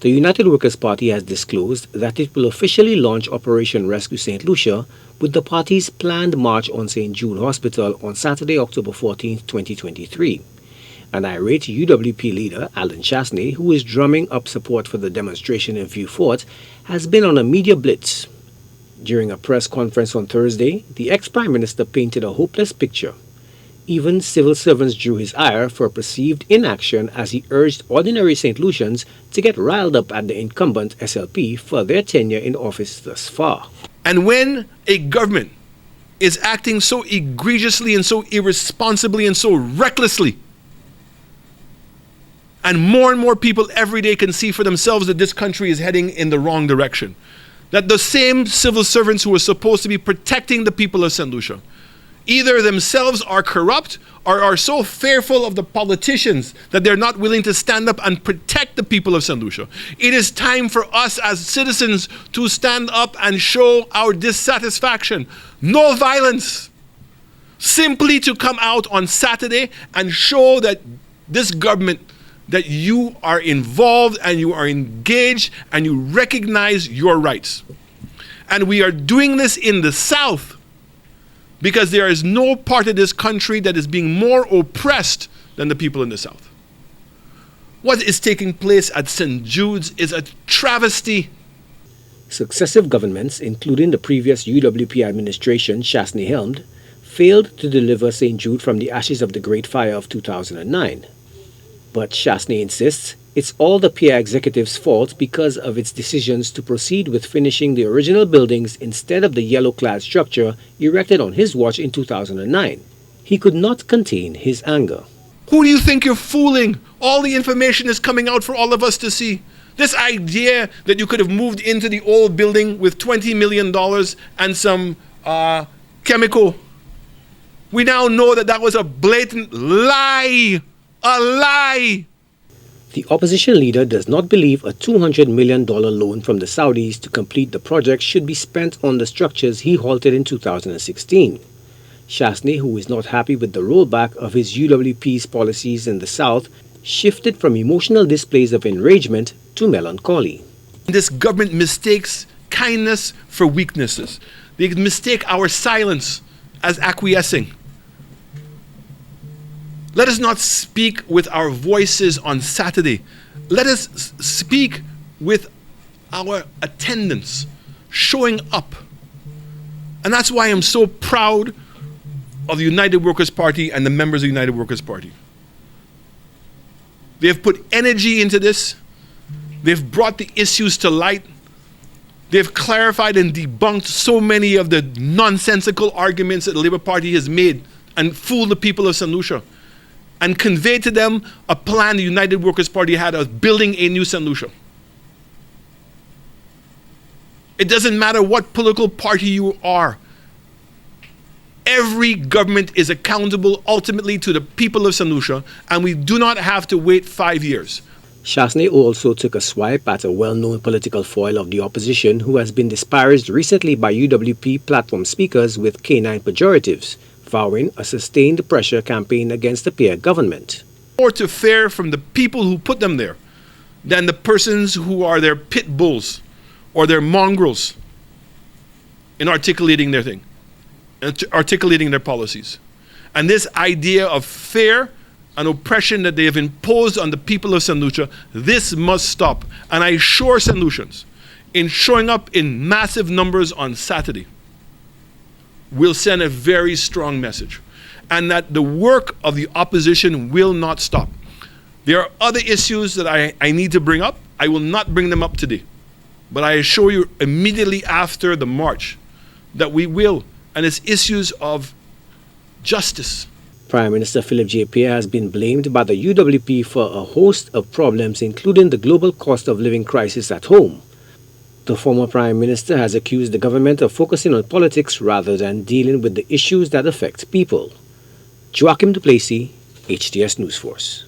The United Workers' Party has disclosed that it will officially launch Operation Rescue Saint Lucia with the party's planned march on St. Jude Hospital on Saturday, October 14, 2023. An irate UWP leader, Allen Chastanet, who is drumming up support for the demonstration in Vieux Fort, has been on a media blitz. During a press conference on Thursday, the ex-Prime Minister painted a hopeless picture. Even civil servants drew his ire for perceived inaction as he urged ordinary Saint Lucians to get riled up at the incumbent SLP for their tenure in office thus far. And when a government is acting so egregiously and so irresponsibly and so recklessly, and more people every day can see for themselves that this country is heading in the wrong direction, that the same civil servants who are supposed to be protecting the people of St. Lucia either themselves are corrupt or are so fearful of the politicians that they're not willing to stand up and protect the people of St. Lucia. It is time for us as citizens to stand up and show our dissatisfaction. No violence. Simply to come out on Saturday and show that this government, that you are involved and you are engaged and you recognize your rights. And we are doing this in the South because there is no part of this country that is being more oppressed than the people in the South. What is taking place at St. Jude's is a travesty. Successive governments, including the previous UWP administration Chastanet helmed, failed to deliver St. Jude from the ashes of the Great Fire of 2009. But Chastanet insists it's all the PR executive's fault because of its decisions to proceed with finishing the original buildings instead of the yellow-clad structure erected on his watch in 2009. He could not contain his anger. Who do you think you're fooling? All the information is coming out for all of us to see. This idea that you could have moved into the old building with $20 million and some chemical. We now know that that was a blatant lie. A lie! The opposition leader does not believe a $200 million loan from the Saudis to complete the project should be spent on the structures he halted in 2016. Chastanet, who is not happy with the rollback of his UWP's policies in the South, shifted from emotional displays of enragement to melancholy. This government mistakes kindness for weaknesses. They mistake our silence as acquiescing. Let us not speak with our voices on Saturday. Let us speak with our attendance, showing up. And that's why I'm so proud of the United Workers' Party and the members of the United Workers' Party. They have put energy into this. They've brought the issues to light. They've clarified and debunked so many of the nonsensical arguments that the Labour Party has made and fooled the people of St. Lucia, and conveyed to them a plan the United Workers' Party had of building a new St. Lucia. It doesn't matter what political party you are. Every government is accountable ultimately to the people of St. Lucia, and we do not have to wait 5 years. Chastanet also took a swipe at a well-known political foil of the opposition who has been disparaged recently by UWP platform speakers with canine pejoratives, vowing a sustained pressure campaign against the PR government. More to fear from the people who put them there than the persons who are their pit bulls or their mongrels in articulating their thing, articulating their policies. And this idea of fear and oppression that they have imposed on the people of St. Lucia, this must stop. And I assure St. Lucians, in showing up in massive numbers on Saturday, will send a very strong message, and that the work of the opposition will not stop. There are other issues that I need to bring up. I will not bring them up today, but I assure you immediately after the march that we will, and it's issues of justice. Prime Minister Philip J. Pierre has been blamed by the UWP for a host of problems, including the global cost of living crisis at home. The former Prime Minister has accused the government of focusing on politics rather than dealing with the issues that affect people. Joachim Duplessis, HTS News Force.